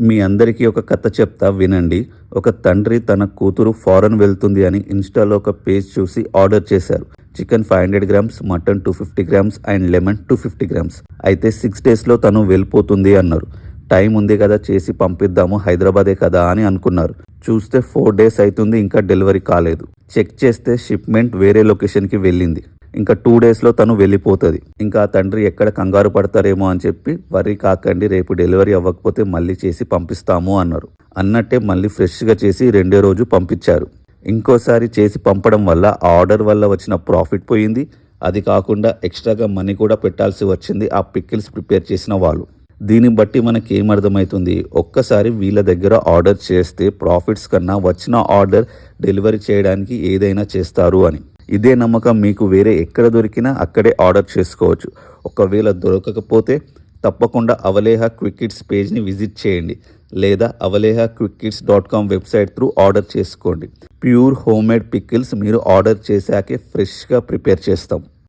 మీ అందరికీ ఒక కథ చెప్తా వినండి. ఒక తండ్రి తన కూతురు ఫారెన్ వెళ్తుంది అని ఇన్స్టాలో ఒక పేజ్ చూసి ఆర్డర్ చేశారు. Chicken 500 grams, mutton 250 grams and lemon 250 grams. అయితే 6 డేస్లో తను వెళ్ళిపోతుంది అన్నారు. టైం ఉంది కదా, చేసి పంపిద్దాము, హైదరాబాదే కదా అని అనుకున్నారు. చూస్తే 4 డేస్ అవుతుంది, ఇంకా డెలివరీ కాలేదు. చెక్ చేస్తే షిప్మెంట్ వేరే లొకేషన్కి వెళ్ళింది. ఇంకా 2 డేస్లో తను వెళ్ళిపోతుంది. ఇంకా ఆ తండ్రి ఎక్కడ కంగారు పడతారేమో అని చెప్పి, వర్రీ కాకండి, రేపు డెలివరీ అవ్వకపోతే మళ్ళీ చేసి పంపిస్తాము అన్నారు. అన్నట్టే మళ్ళీ ఫ్రెష్గా చేసి 2వ రోజు పంపించారు. ఇంకోసారి చేసి పంపడం వల్ల ఆ ఆర్డర్ వల్ల వచ్చిన ప్రాఫిట్ పోయింది. అది కాకుండా ఎక్స్ట్రాగా మనీ కూడా పెట్టాల్సి వచ్చింది ఆ పికిల్స్ ప్రిపేర్ చేసిన వాళ్ళు. దీన్ని బట్టి మనకి ఏమర్థమవుతుంది, ఒక్కసారి వీళ్ళ దగ్గర ఆర్డర్ చేస్తే ప్రాఫిట్స్ కన్నా వచ్చిన ఆర్డర్ డెలివరీ చేయడానికి ఏదైనా చేస్తారు అని. ఇదే నమ్మకం మీకు వేరే ఎక్కడ దొరికినా అక్కడే ఆర్డర్ చేసుకోవచ్చు. ఒకవేళ దొరకకపోతే తప్పకుండా అవలేహ క్విక్ కిడ్స్ పేజ్ని విజిట్ చేయండి, లేదా avalehaquickkids.com వెబ్సైట్ త్రూ ఆర్డర్ చేసుకోండి. ప్యూర్ హోమ్మేడ్ పికిల్స్ మీరు ఆర్డర్ చేశాకే ఫ్రెష్గా ప్రిపేర్ చేస్తాం.